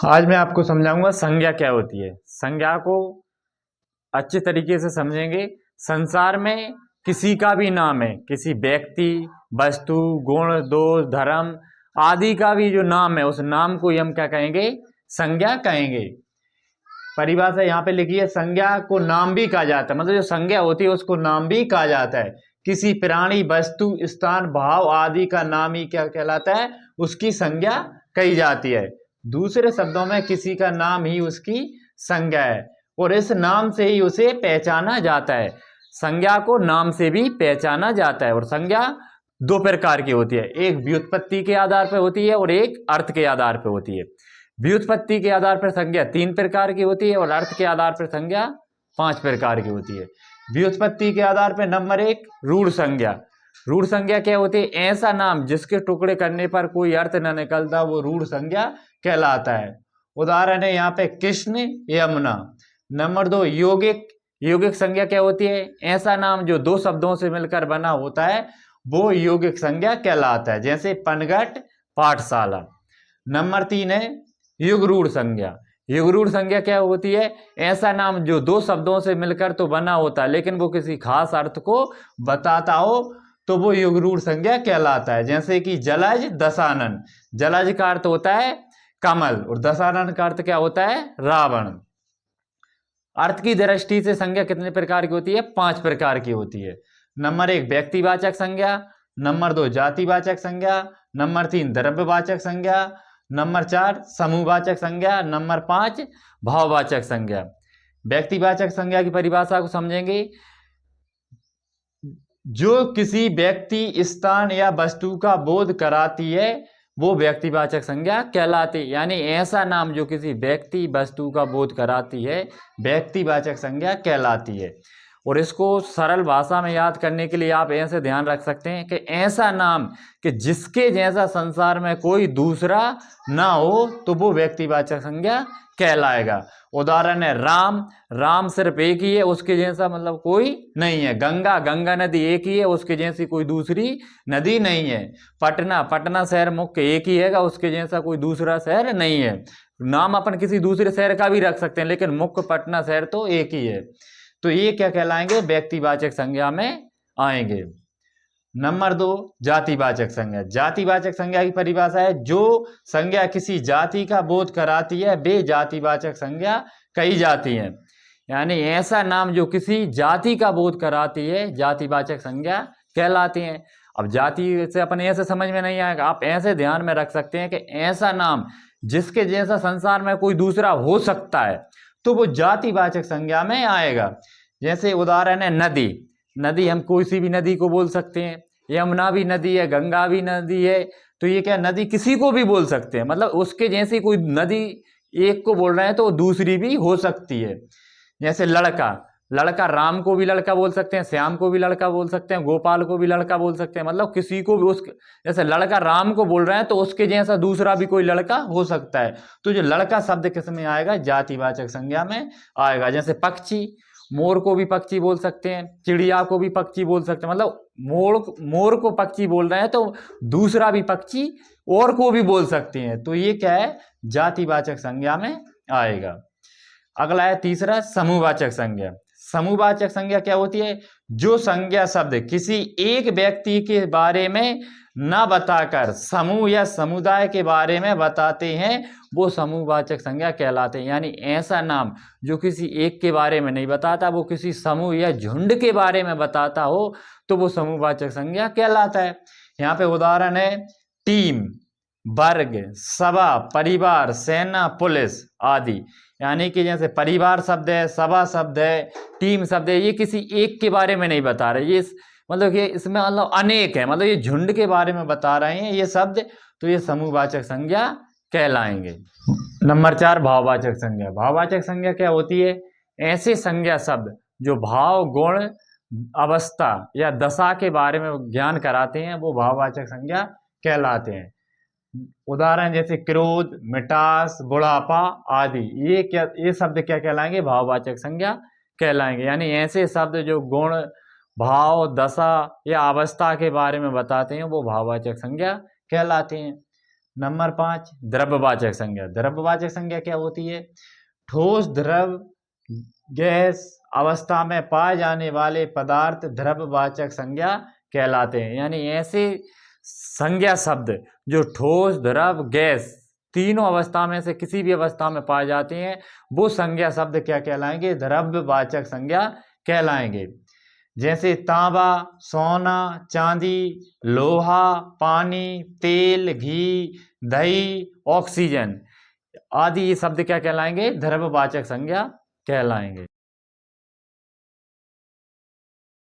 आज मैं आपको समझाऊंगा संज्ञा क्या होती है। संज्ञा को अच्छे तरीके से समझेंगे। संसार में किसी का भी नाम है, किसी व्यक्ति, वस्तु, गुण, दोष, धर्म आदि का भी जो नाम है, उस नाम को ही हम क्या कहेंगे? संज्ञा कहेंगे। परिभाषा यहाँ पे लिखी है, संज्ञा को नाम भी कहा जाता है, मतलब जो संज्ञा होती है उसको नाम भी कहा जाता है। किसी प्राणी, वस्तु, स्थान, भाव आदि का नाम ही क्या कहलाता है? उसकी संज्ञा कही जाती है। दूसरे शब्दों में किसी का नाम ही उसकी संज्ञा है और इस नाम से ही उसे पहचाना जाता है। संज्ञा को नाम से भी पहचाना जाता है। और संज्ञा दो प्रकार की होती है, एक व्युत्पत्ति के आधार पर होती है और एक अर्थ के आधार पर होती है। व्युत्पत्ति के आधार पर संज्ञा 3 प्रकार की होती है और अर्थ के आधार पर संज्ञा 5 प्रकार की होती है। व्युत्पत्ति के आधार पर नंबर 1 रूढ़ संज्ञा। रूढ़ संज्ञा क्या होती है? ऐसा नाम जिसके टुकड़े करने पर कोई अर्थ न निकलता, वो रूढ़ संज्ञा कहलाता है। उदाहरण है यहाँ पे कृष्ण, यमुना। नंबर 2 यौगिक। यौगिक संज्ञा क्या होती है? ऐसा नाम जो 2 शब्दों से मिलकर बना होता है, वो यौगिक संज्ञा कहलाता है, जैसे पनघट, पाठशाला। नंबर 3 है युगरूढ़ संज्ञा। युगरूढ़ संज्ञा क्या होती है? ऐसा नाम जो 2 शब्दों से मिलकर तो बना होता है, लेकिन वो किसी खास अर्थ को बताता हो, तो वो युगरूढ़ संज्ञा कहलाता है। जैसे कि जलज, दशानन। जलज का अर्थ होता है कमल और दशानन का अर्थ क्या होता है? रावण। अर्थ की दृष्टि से संज्ञा कितने प्रकार की होती है? 5 प्रकार की होती है। नंबर 1 व्यक्तिवाचक संज्ञा। नंबर 2 जातिवाचक संज्ञा। नंबर 3 द्रव्यवाचक संज्ञा। नंबर 4 समूहवाचक संज्ञा। नंबर 5 भाववाचक संज्ञा। व्यक्तिवाचक संज्ञा की परिभाषा को समझेंगे। जो किसी व्यक्ति, स्थान या वस्तु का बोध कराती है, वो व्यक्तिवाचक संज्ञा कहलाती है। यानी ऐसा नाम जो किसी व्यक्ति, वस्तु का बोध कराती है, व्यक्तिवाचक संज्ञा कहलाती है। और इसको सरल भाषा में याद करने के लिए आप ऐसे ध्यान रख सकते हैं कि ऐसा नाम कि जिसके जैसा संसार में कोई दूसरा ना हो, तो वो व्यक्तिवाचक संज्ञा कहलाएगा। उदाहरण है राम। राम सिर्फ एक ही है, उसके जैसा मतलब कोई नहीं है। गंगा, गंगा नदी एक ही है, उसके जैसी कोई दूसरी नदी नहीं है। पटना, पटना शहर मुख्य एक ही है, उसके जैसा कोई दूसरा शहर नहीं है। नाम अपन किसी दूसरे शहर का भी रख सकते हैं, लेकिन मुख्य पटना शहर तो एक ही है। तो ये क्या कहलाएंगे? व्यक्तिवाचक संज्ञा में आएंगे। नंबर 2 जातिवाचक संज्ञा। जातिवाचक संज्ञा की परिभाषा है, जो संज्ञा किसी जाति का बोध कराती है, वे जातिवाचक संज्ञा कही जाती है। यानी ऐसा नाम जो किसी जाति का बोध कराती है, जातिवाचक संज्ञा कहलाती है। अब जाति से अपन ऐसे समझ में नहीं आएगा, आप ऐसे ध्यान में रख सकते हैं कि ऐसा नाम जिसके जैसा संसार में कोई दूसरा हो सकता है, तो वो जातिवाचक संज्ञा में आएगा। जैसे उदाहरण है नदी। नदी हम कोई सी भी नदी को बोल सकते हैं, यमुना भी नदी है, गंगा भी नदी है। तो ये क्या, नदी किसी को भी बोल सकते हैं, मतलब उसके जैसी कोई नदी एक को बोल रहे हैं तो दूसरी भी हो सकती है। जैसे लड़का। लड़का, राम को भी लड़का बोल सकते हैं, श्याम को भी लड़का बोल सकते हैं, गोपाल को भी लड़का बोल सकते हैं, मतलब किसी को भी। उस जैसे लड़का राम को बोल रहे हैं तो उसके जैसा दूसरा भी कोई लड़का हो सकता है। तो जो लड़का शब्द किस में आएगा? जातिवाचक संज्ञा में आएगा। जैसे पक्षी। मोर को भी पक्षी बोल सकते हैं, चिड़िया को भी पक्षी बोल सकते हैं, मतलब मोर को पक्षी बोल रहे हैं तो दूसरा भी पक्षी और को भी बोल सकते हैं। तो ये क्या है? जातिवाचक संज्ञा में आएगा। अगला है तीसरा समूहवाचक संज्ञा। समूहवाचक संज्ञा क्या होती है? जो संज्ञा शब्द किसी एक व्यक्ति के बारे में न बताकर समूह या समुदाय के बारे में बताते हैं, वो समूहवाचक संज्ञा कहलाते हैं। यानी ऐसा नाम जो किसी एक के बारे में नहीं बताता, वो किसी समूह या झुंड के बारे में बताता हो, तो वो समूहवाचक संज्ञा कहलाता है। यहाँ पे उदाहरण है टीम, वर्ग, सभा, परिवार, सेना, पुलिस आदि। यानी कि जैसे परिवार शब्द है, सभा शब्द है, टीम शब्द है, ये किसी एक के बारे में नहीं बता रहे, ये मतलब ये इसमें मतलब अनेक है, मतलब ये झुंड के बारे में बता रहे हैं ये शब्द, तो ये समूहवाचक संज्ञा कहलाएंगे। नंबर 4 भाववाचक संज्ञा। भाववाचक संज्ञा क्या होती है? ऐसे संज्ञा शब्द जो भाव, गुण, अवस्था या दशा के बारे में ज्ञान कराते हैं, वो भाववाचक संज्ञा कहलाते हैं। उदाहरण जैसे क्रोध, मिठास, बुढ़ापा आदि, ये शब्द क्या कहलाएंगे? भाववाचक संज्ञा कहलाएंगे। यानी ऐसे शब्द जो गुण, भाव, दशा या अवस्था के बारे में बताते हैं, वो भाववाचक संज्ञा कहलाते हैं। नंबर 5 द्रव्यवाचक संज्ञा। द्रव्यवाचक संज्ञा क्या होती है? ठोस, द्रव, गैस अवस्था में पाए जाने वाले पदार्थ द्रव्यवाचक संज्ञा कहलाते हैं। यानी ऐसे संज्ञा शब्द जो ठोस, द्रव, गैस तीनों अवस्था में से किसी भी अवस्था में पाए जाते हैं, वो संज्ञा शब्द क्या कहलाएंगे? द्रव्यवाचक संज्ञा कहलाएंगे। जैसे तांबा, सोना, चांदी, लोहा, पानी, तेल, घी, दही, ऑक्सीजन आदि ये शब्द क्या कहलाएंगे? द्रव्यवाचक संज्ञा कहलाएंगे।